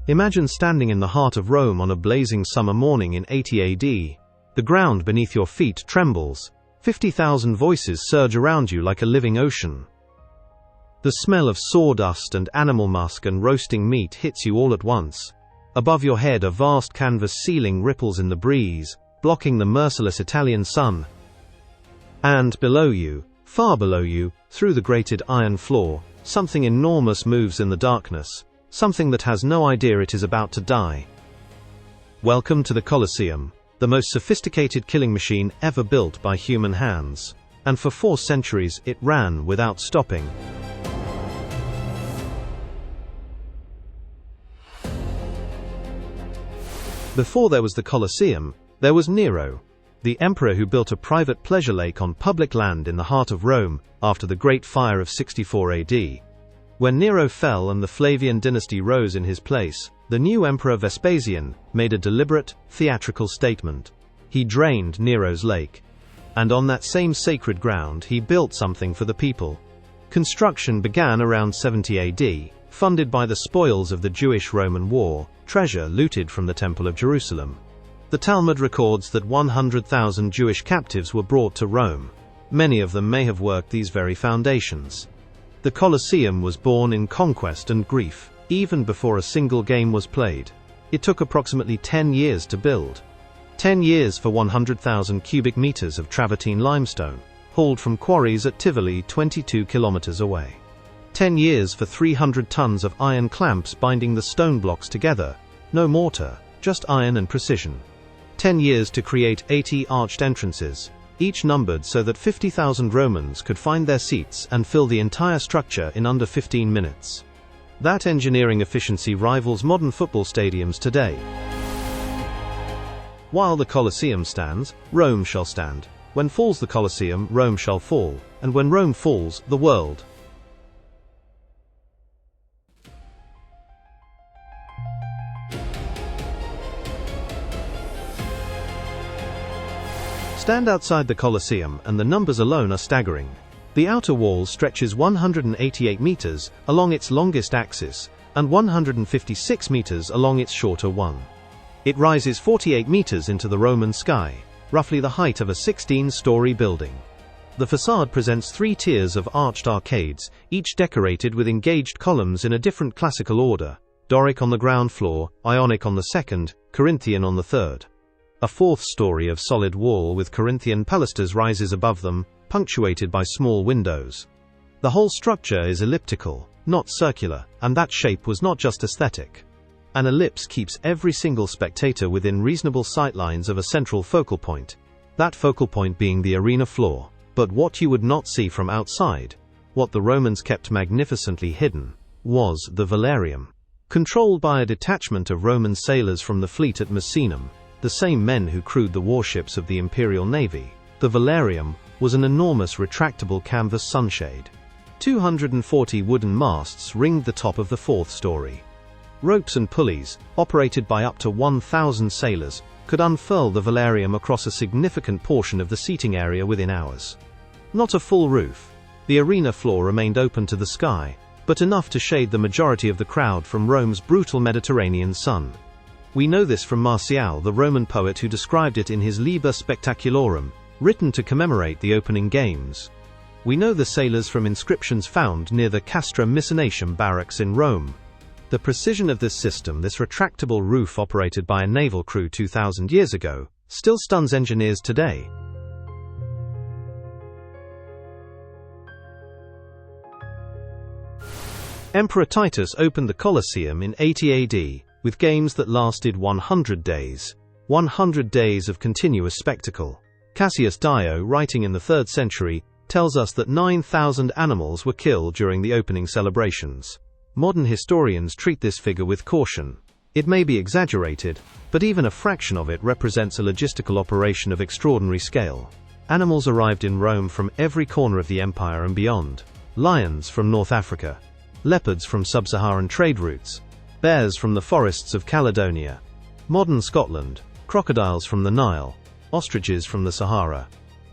Imagine standing in the heart of Rome on a blazing summer morning in 80 AD. The ground beneath your feet trembles. 50,000 voices surge around you like a living ocean. The smell of sawdust and animal musk and roasting meat hits you all at once. Above your head a vast canvas ceiling ripples in the breeze, blocking the merciless Italian sun. And below you, far below you, through the grated iron floor, something enormous moves in the darkness, something that has no idea it is about to die. Welcome to the Colosseum, the most sophisticated killing machine ever built by human hands. And for 4 centuries it ran without stopping. Before there was the Colosseum, there was Nero, the emperor who built a private pleasure lake on public land in the heart of Rome after the Great Fire of 64 AD. When Nero fell and the Flavian dynasty rose in his place, the new emperor Vespasian made a deliberate, theatrical statement. He drained Nero's lake. And on that same sacred ground he built something for the people. Construction began around 70 AD, funded by the spoils of the Jewish-Roman War, treasure looted from the Temple of Jerusalem. The Talmud records that 100,000 Jewish captives were brought to Rome. Many of them may have worked these very foundations. The Colosseum was born in conquest and grief, even before a single game was played. It took approximately 10 years to build. 10 years for 100,000 cubic meters of travertine limestone, hauled from quarries at Tivoli 22 kilometers away. 10 years for 300 tons of iron clamps binding the stone blocks together, no mortar, just iron and precision. 10 years to create 80 arched entrances, each numbered so that 50,000 Romans could find their seats and fill the entire structure in under 15 minutes. That engineering efficiency rivals modern football stadiums today. While the Colosseum stands, Rome shall stand. When falls the Colosseum, Rome shall fall. And when Rome falls, the world. Stand outside the Colosseum and the numbers alone are staggering. The outer wall stretches 188 meters along its longest axis and 156 meters along its shorter one. It rises 48 meters into the Roman sky, roughly the height of a 16-story building. The facade presents 3 tiers of arched arcades, each decorated with engaged columns in a different classical order: Doric on the ground floor, Ionic on the second, Corinthian on the third. A 4th story of solid wall with Corinthian pilasters rises above them, punctuated by small windows. The whole structure is elliptical, not circular, and that shape was not just aesthetic. An ellipse keeps every single spectator within reasonable sightlines of a central focal point, that focal point being the arena floor. But what you would not see from outside, what the Romans kept magnificently hidden, was the velarium. Controlled by a detachment of Roman sailors from the fleet at Misenum, the same men who crewed the warships of the Imperial Navy, the velarium was an enormous retractable canvas sunshade. 240 wooden masts ringed the top of the 4th story. Ropes and pulleys, operated by up to 1,000 sailors, could unfurl the velarium across a significant portion of the seating area within hours. Not a full roof. The arena floor remained open to the sky, but enough to shade the majority of the crowd from Rome's brutal Mediterranean sun. We know this from Martial, the Roman poet who described it in his Liber Spectacularum, written to commemorate the opening games. We know the sailors from inscriptions found near the Castra Miscenatum barracks in Rome. The precision of this system, this retractable roof operated by a naval crew 2,000 years ago, still stuns engineers today. Emperor Titus opened the Colosseum in 80 AD, with games that lasted 100 days. 100 days of continuous spectacle. Cassius Dio, writing in the 3rd century, tells us that 9,000 animals were killed during the opening celebrations. Modern historians treat this figure with caution. It may be exaggerated, but even a fraction of it represents a logistical operation of extraordinary scale. Animals arrived in Rome from every corner of the empire and beyond. Lions from North Africa. Leopards from sub-Saharan trade routes. Bears from the forests of Caledonia. Modern Scotland. Crocodiles from the Nile. Ostriches from the Sahara.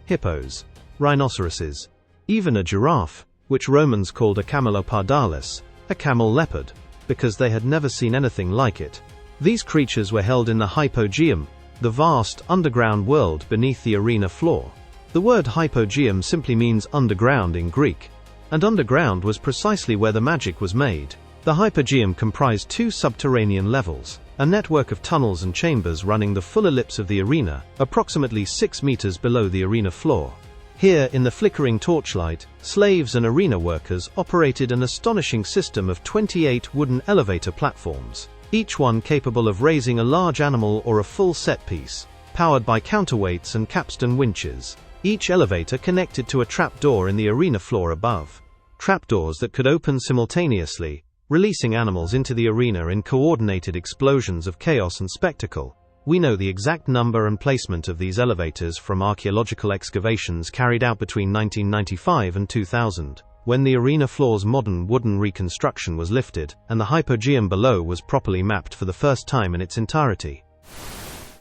Hippos. Rhinoceroses. Even a giraffe, which Romans called a camelopardalis, a camel leopard. because they had never seen anything like it. These creatures were held in the hypogeum, the vast, underground world beneath the arena floor. The word hypogeum simply means underground in Greek, and underground was precisely where the magic was made. The hypogeum comprised 2 subterranean levels, a network of tunnels and chambers running the full ellipse of the arena, approximately 6 meters below the arena floor. Here, in the flickering torchlight, slaves and arena workers operated an astonishing system of 28 wooden elevator platforms, each one capable of raising a large animal or a full set piece, powered by counterweights and capstan winches. Each elevator connected to a trapdoor in the arena floor above. Trapdoors that could open simultaneously, releasing animals into the arena in coordinated explosions of chaos and spectacle. We know the exact number and placement of these elevators from archaeological excavations carried out between 1995 and 2000, when the arena floor's modern wooden reconstruction was lifted, and the hypogeum below was properly mapped for the first time in its entirety.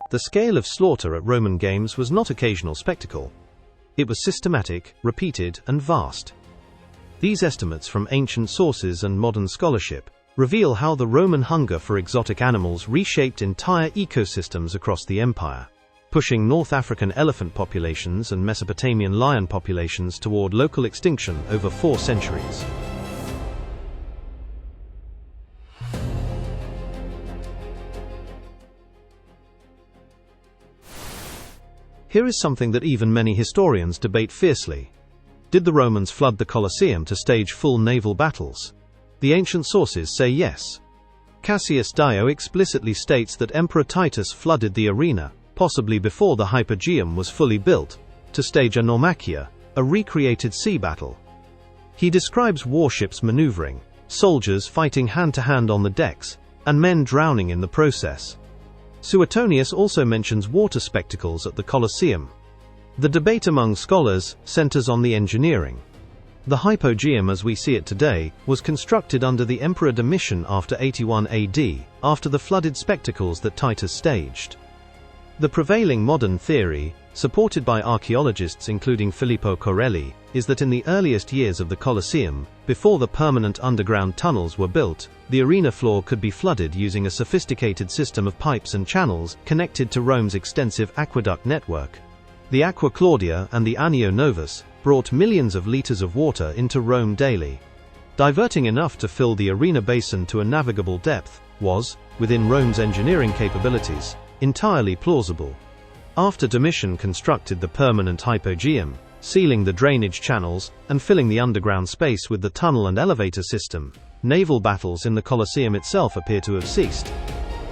The scale of slaughter at Roman games was not occasional spectacle. It was systematic, repeated, and vast. These estimates from ancient sources and modern scholarship reveal how the Roman hunger for exotic animals reshaped entire ecosystems across the empire, pushing North African elephant populations and Mesopotamian lion populations toward local extinction over 4 centuries. Here is something that even many historians debate fiercely. Did the Romans flood the Colosseum to stage full naval battles? The ancient sources say yes. Cassius Dio explicitly states that Emperor Titus flooded the arena, possibly before the hypogeum was fully built, to stage a naumachia, a recreated sea battle. He describes warships maneuvering, soldiers fighting hand-to-hand on the decks, and men drowning in the process. Suetonius also mentions water spectacles at the Colosseum. The debate among scholars centers on the engineering. The hypogeum as we see it today was constructed under the Emperor Domitian after 81 AD, after the flooded spectacles that Titus staged. The prevailing modern theory, supported by archaeologists including Filippo Corelli, is that in the earliest years of the Colosseum, before the permanent underground tunnels were built, the arena floor could be flooded using a sophisticated system of pipes and channels connected to Rome's extensive aqueduct network. The Aqua Claudia and the Anio Novus brought millions of liters of water into Rome daily. Diverting enough to fill the arena basin to a navigable depth was, within Rome's engineering capabilities, entirely plausible. After Domitian constructed the permanent hypogeum, sealing the drainage channels, and filling the underground space with the tunnel and elevator system, naval battles in the Colosseum itself appear to have ceased.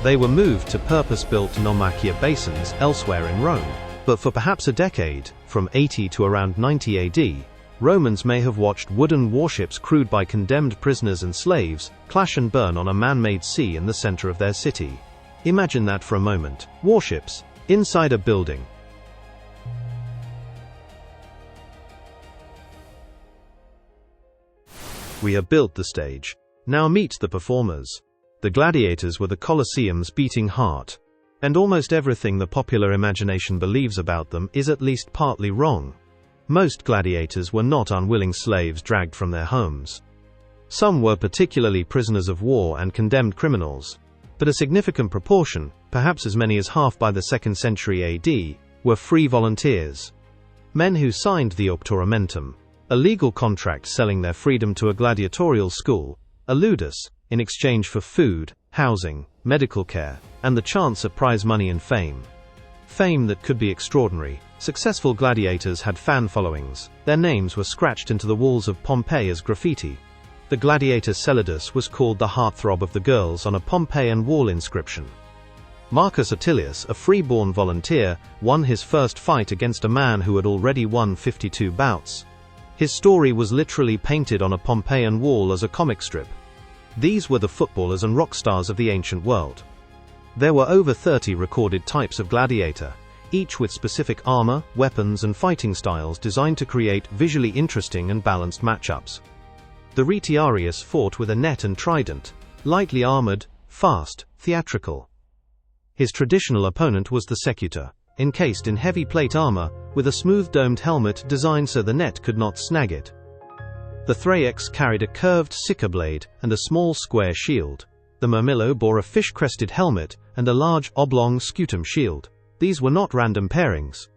They were moved to purpose-built naumachia basins elsewhere in Rome. But for perhaps a decade, from 80 to around 90 AD, Romans may have watched wooden warships crewed by condemned prisoners and slaves clash and burn on a man-made sea in the center of their city. Imagine that for a moment. Warships, inside a building. We have built the stage. Now meet the performers. The gladiators were the Colosseum's beating heart. And almost everything the popular imagination believes about them is at least partly wrong. Most gladiators were not unwilling slaves dragged from their homes. Some were particularly prisoners of war and condemned criminals, but a significant proportion, perhaps as many as half by the 2nd century AD, were free volunteers. Men who signed the optoramentum, a legal contract selling their freedom to a gladiatorial school, a ludus, in exchange for food, housing, medical care, and the chance at prize money and fame. Fame that could be extraordinary. Successful gladiators had fan followings. Their names were scratched into the walls of Pompeii as graffiti. The gladiator Celidus was called the heartthrob of the girls on a Pompeian wall inscription. Marcus Attilius, a free-born volunteer, won his first fight against a man who had already won 52 bouts. His story was literally painted on a Pompeian wall as a comic strip. These were the footballers and rock stars of the ancient world. There were over 30 recorded types of gladiator, each with specific armor, weapons, and fighting styles designed to create visually interesting and balanced matchups. The retiarius fought with a net and trident, lightly armored, fast, theatrical. His traditional opponent was the secutor, encased in heavy plate armor, with a smooth domed helmet designed so the net could not snag it. The thraex carried a curved sickle blade and a small square shield. The murmillo bore a fish-crested helmet and a large, oblong scutum shield. These were not random pairings.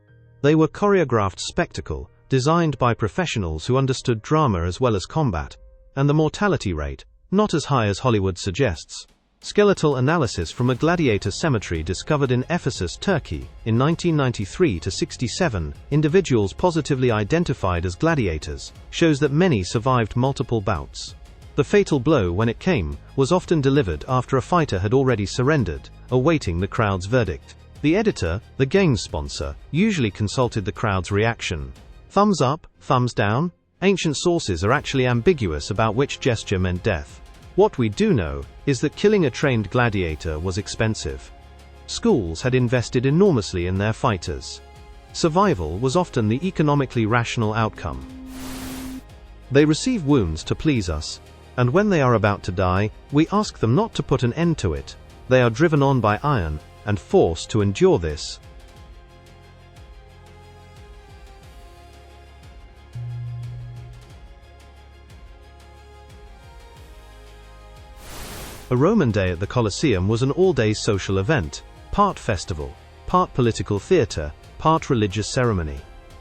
They were choreographed spectacle, designed by professionals who understood drama as well as combat. And the mortality rate, not as high as Hollywood suggests. Skeletal analysis from a gladiator cemetery discovered in Ephesus, Turkey, in 1993-67, individuals positively identified as gladiators, shows that many survived multiple bouts. The fatal blow, when it came, was often delivered after a fighter had already surrendered, awaiting the crowd's verdict. The editor, the game's sponsor, usually consulted the crowd's reaction. Thumbs up, thumbs down? Ancient sources are actually ambiguous about which gesture meant death. What we do know is that killing a trained gladiator was expensive. Schools had invested enormously in their fighters. Survival was often the economically rational outcome. They receive wounds to please us, and when they are about to die, we ask them not to put an end to it. They are driven on by iron, and forced to endure this. A Roman day at the Colosseum was an all-day social event, part festival, part political theater, part religious ceremony.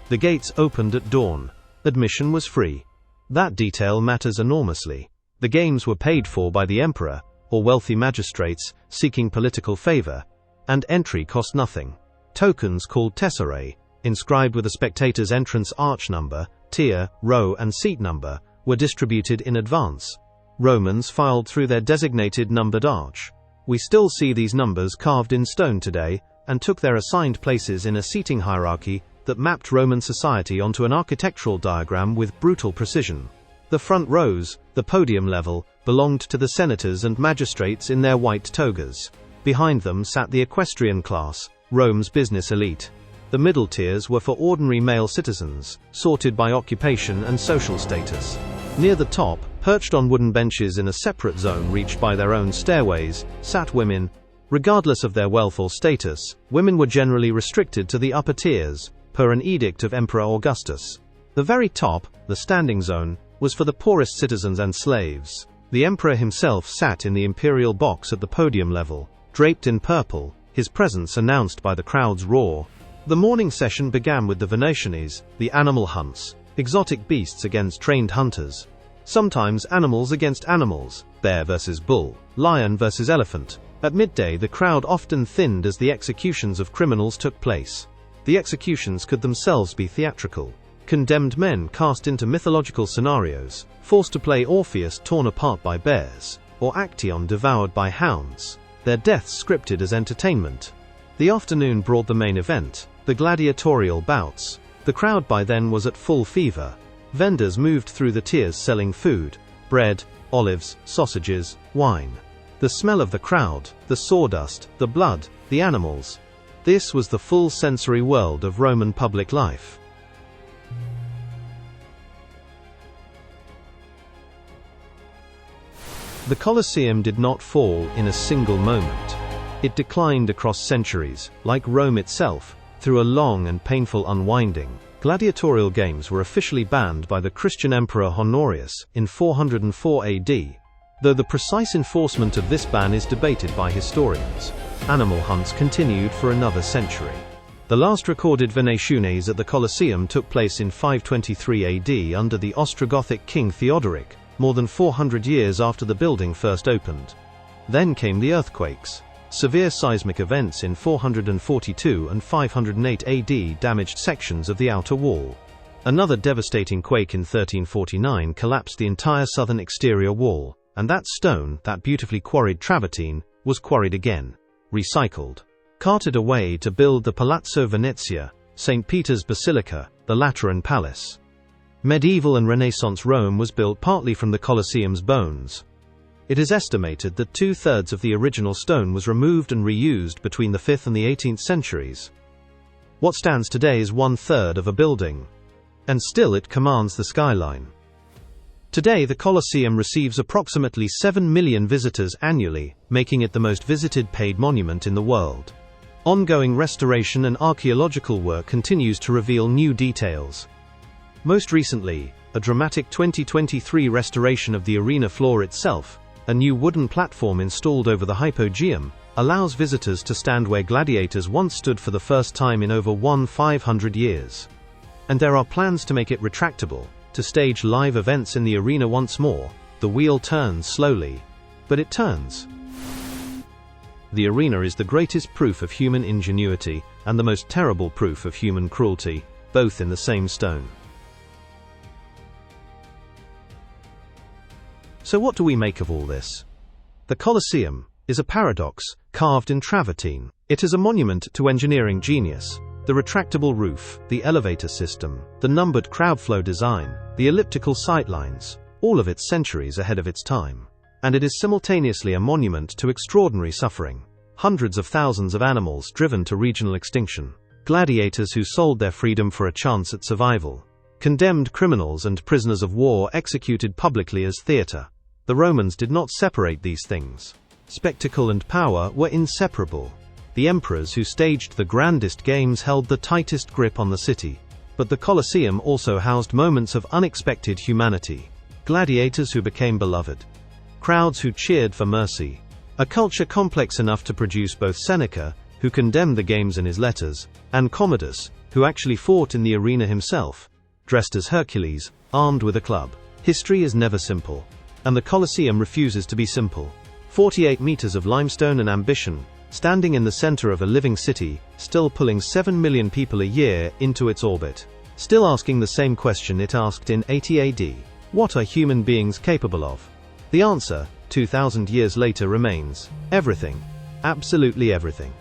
The gates opened at dawn. Admission was free. That detail matters enormously. The games were paid for by the emperor, or wealthy magistrates, seeking political favor, and entry cost nothing. Tokens called tesserae, inscribed with a spectator's entrance arch number, tier, row and seat number, were distributed in advance. Romans filed through their designated numbered arch. We still see these numbers carved in stone today, and took their assigned places in a seating hierarchy that mapped Roman society onto an architectural diagram with brutal precision. The front rows, the podium level, belonged to the senators and magistrates in their white togas. Behind them sat the equestrian class, Rome's business elite. The middle tiers were for ordinary male citizens, sorted by occupation and social status. Near the top, perched on wooden benches in a separate zone reached by their own stairways, sat women. Regardless of their wealth or status, women were generally restricted to the upper tiers, per an edict of Emperor Augustus. The very top, the standing zone, was for the poorest citizens and slaves. The emperor himself sat in the imperial box at the podium level, draped in purple, his presence announced by the crowd's roar. The morning session began with the Venationes, the animal hunts, exotic beasts against trained hunters. Sometimes animals against animals, bear versus bull, lion versus elephant. At midday the crowd often thinned as the executions of criminals took place. The executions could themselves be theatrical. Condemned men cast into mythological scenarios, forced to play Orpheus torn apart by bears, or Actaeon devoured by hounds, their deaths scripted as entertainment. The afternoon brought the main event, the gladiatorial bouts. The crowd by then was at full fever. Vendors moved through the tiers selling food, bread, olives, sausages, wine. The smell of the crowd, the sawdust, the blood, the animals. This was the full sensory world of Roman public life. The Colosseum did not fall in a single moment. It declined across centuries, like Rome itself, through a long and painful unwinding. Gladiatorial games were officially banned by the Christian Emperor Honorius in 404 AD, though the precise enforcement of this ban is debated by historians. Animal hunts continued for another century. The last recorded Venationes at the Colosseum took place in 523 AD under the Ostrogothic king Theodoric, more than 400 years after the building first opened. Then came the earthquakes. Severe seismic events in 442 and 508 AD damaged sections of the outer wall. Another devastating quake in 1349 collapsed the entire southern exterior wall, and that stone, that beautifully quarried travertine, was quarried again, recycled, carted away to build the Palazzo Venezia, St. Peter's Basilica, the Lateran Palace. Medieval and Renaissance Rome was built partly from the Colosseum's bones. It is estimated that 2/3 of the original stone was removed and reused between the 5th and the 18th centuries. What stands today is 1/3 of a building. And still it commands the skyline. Today the Colosseum receives approximately 7 million visitors annually, making it the most visited paid monument in the world. Ongoing restoration and archaeological work continues to reveal new details. Most recently, a dramatic 2023 restoration of the arena floor itself, A new wooden platform installed over the hypogeum allows visitors to stand where gladiators once stood for the first time in over 1,500 years. And there are plans to make it retractable, to stage live events in the arena once more. The wheel turns slowly, but it turns. The arena is the greatest proof of human ingenuity and the most terrible proof of human cruelty, both in the same stone. So what do we make of all this? The Colosseum is a paradox carved in travertine. It is a monument to engineering genius. The retractable roof, the elevator system, the numbered crowdflow design, the elliptical sightlines, all of it centuries ahead of its time. And it is simultaneously a monument to extraordinary suffering. Hundreds of thousands of animals driven to regional extinction. Gladiators who sold their freedom for a chance at survival. Condemned criminals and prisoners of war executed publicly as theater. The Romans did not separate these things. Spectacle and power were inseparable. The emperors who staged the grandest games held the tightest grip on the city. But the Colosseum also housed moments of unexpected humanity. Gladiators who became beloved. Crowds who cheered for mercy. A culture complex enough to produce both Seneca, who condemned the games in his letters, and Commodus, who actually fought in the arena himself, dressed as Hercules, armed with a club. History is never simple. And the Colosseum refuses to be simple. 48 meters of limestone and ambition, standing in the center of a living city, still pulling 7 million people a year into its orbit. Still asking the same question it asked in 80 AD. What are human beings capable of? The answer, 2,000 years later, remains everything. Absolutely everything.